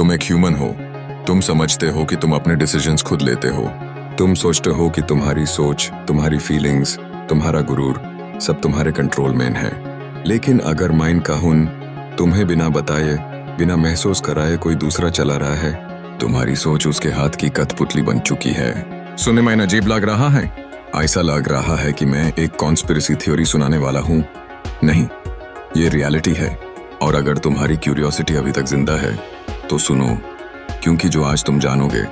तुम एक ह्यूमन हो। तुम समझते हो कि तुम अपने डिसीजंस खुद लेते हो। तुम सोचते हो कि तुम्हारी सोच, तुम्हारी फीलिंग्स, तुम्हारा गुरूर सब तुम्हारे कंट्रोल में है। लेकिन अगर माइंड का हुन तुम्हें बिना बताए, बिना महसूस कराए कोई दूसरा चला रहा है, तुम्हारी सोच उसके हाथ की कठपुतली बन चुकी है। सुनने में अजीब लग रहा है? ऐसा लग रहा है कि मैं एक कॉन्स्पिरेसी थ्योरी सुनाने वाला हूँ। नहीं, ये रियलिटी है। और अगर तुम्हारी क्यूरियोसिटी अभी तक जिंदा है तो सुनो, क्योंकि जो आज तुम जानोगे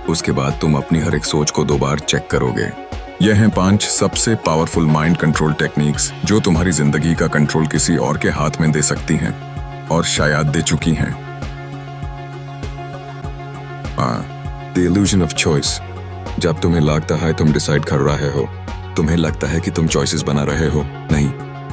उसके बाद तुम अपनी हर एक सोच को 2 बार चेक करोगे। यह हैं 5 सबसे पावरफुल माइंड कंट्रोल टेक्निक्स जो तुम्हारी जिंदगी का कंट्रोल किसी और के हाथ में दे सकती हैं और शायद दे चुकी हैं। The illusion of choice. जब तुम्हें लगता है तुम डिसाइड कर रहे हो, तुम्हें लगता है कि तुम चॉइसेस बना रहे हो। नहीं,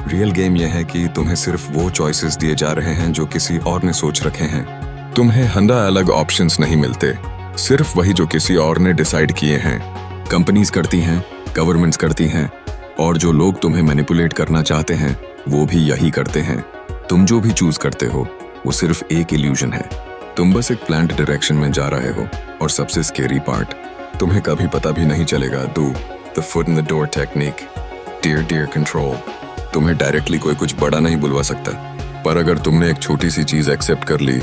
रियल गेम यह है कि तुम्हें सिर्फ वो चॉइसेस दिए जा रहे हैं जो किसी और ने सोच रखे हैं। तुम्हें 100 अलग ऑप्शंस नहीं मिलते, सिर्फ वही जो किसी और ने डिसाइड किए हैं। कंपनीज करती हैं, गवर्नमेंट्स करती हैं, और जो लोग तुम्हें मैनिपुलेट करना चाहते हैं वो भी यही करते हैं। तुम जो भी चूज करते हो वो सिर्फ एक इल्यूजन है। तुम बस एक प्लान्ड डायरेक्शन में जा रहे हो, और सबसे स्केरी पार्ट, तुम्हें कभी पता भी नहीं चलेगा। The foot in the door technique, dear control. तुम्हें डायरेक्टली कोई कुछ बड़ा नहीं बुलवा सकता, पर अगर तुमने एक छोटी सी चीज एक्सेप्ट कर ली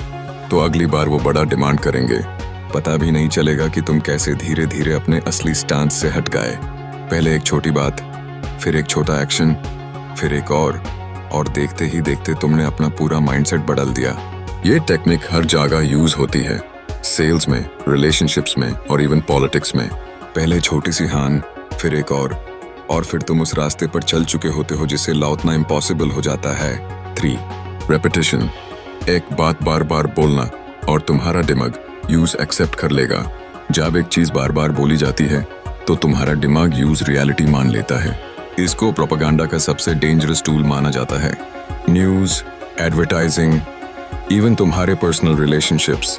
तो अगली बार वो बड़ा डिमांड करेंगे। पता भी नहीं चलेगा कि तुम कैसे धीरे धीरे अपने असली स्टांस से हट गए। पहले एक छोटी बात, फिर एक छोटा एक्शन, फिर एक और देखते ही देखते तुमने अपना पूरा माइंडसेट बदल दिया। ये टेक्निक हर जगह यूज होती है, सेल्स में, रिलेशनशिप्स में और इवन पॉलिटिक्स में। पहले छोटी सी हान, फिर एक और फिर तुम उस रास्ते पर चल चुके होते हो जिसे लौटना इम्पॉसिबल हो जाता है। 3. रेपिटेशन। एक बात बार बार बोलना और तुम्हारा दिमाग यूज एक्सेप्ट कर लेगा। जब एक चीज बार बार बोली जाती है तो तुम्हारा दिमाग यूज रियलिटी मान लेता है। इसको प्रोपेगेंडा का सबसे डेंजरस टूल माना जाता है। न्यूज, एडवर्टाइजिंग, इवन तुम्हारे पर्सनल रिलेशनशिप्स।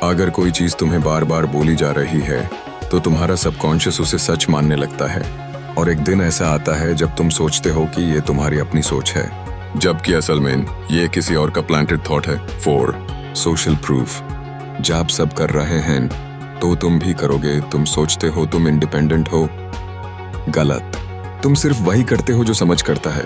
अगर कोई चीज तुम्हें बार बार बोली जा रही है तो तुम्हारा सबकॉन्शियस उसे सच मानने लगता है। और एक दिन ऐसा आता है जब तुम सोचते हो कि ये तुम्हारी अपनी सोच है, जबकि असल में ये किसी और का प्लांटेड थॉट है। 4. Social proof. जब सब कर रहे हैं तो तुम भी करोगे। तुम सोचते हो तुम इंडिपेंडेंट हो, गलत। तुम सिर्फ वही करते हो जो समझ करता है।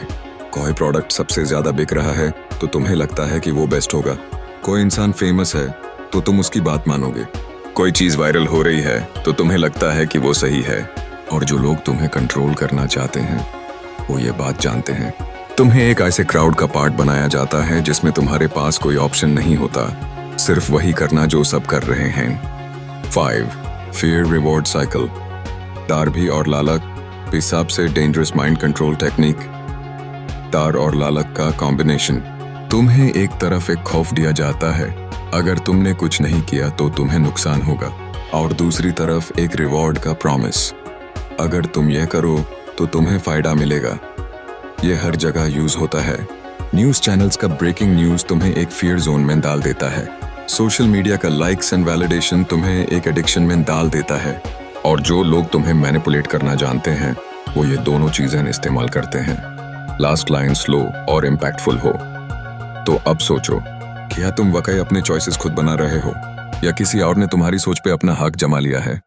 कोई प्रोडक्ट सबसे ज्यादा बिक रहा है तो तुम्हें लगता है कि वो बेस्ट होगा। कोई इंसान फेमस है तो तुम उसकी बात मानोगे। कोई चीज वायरल हो रही है तो तुम्हें लगता है कि वो सही है। और जो लोग तुम्हें कंट्रोल करना चाहते हैं वो ये बात जानते हैं। तुम्हें एक ऐसे क्राउड का पार्ट बनाया जाता है जिसमें तुम्हारे पास कोई ऑप्शन नहीं होता, सिर्फ वही करना जो सब कर रहे हैं। 5. Fear reward cycle. डर भी और लालच भी सबसे डेंजरस माइंड कंट्रोल टेक्निक। डर और लालच का कॉम्बिनेशन। तुम्हें एक तरफ एक खौफ दिया जाता है, अगर तुमने कुछ नहीं किया तो तुम्हें नुकसान होगा, और दूसरी तरफ एक रिवॉर्ड का प्रॉमिस, अगर तुम यह करो तो तुम्हें फायदा मिलेगा। यह हर जगह यूज होता है। न्यूज चैनल्स का ब्रेकिंग न्यूज तुम्हें एक फियर जोन में डाल देता है। सोशल मीडिया का लाइक्स एंड वैलिडेशन तुम्हें एक एडिक्शन में डाल देता है। और जो लोग तुम्हें मैनिपुलेट करना जानते हैं वो ये दोनों चीजें इस्तेमाल करते हैं। लास्ट लाइन स्लो और इम्पैक्टफुल हो। तो अब सोचो, क्या तुम वाकई अपने चॉइसेस खुद बना रहे हो या किसी और ने तुम्हारी सोच पे अपना हक जमा लिया है?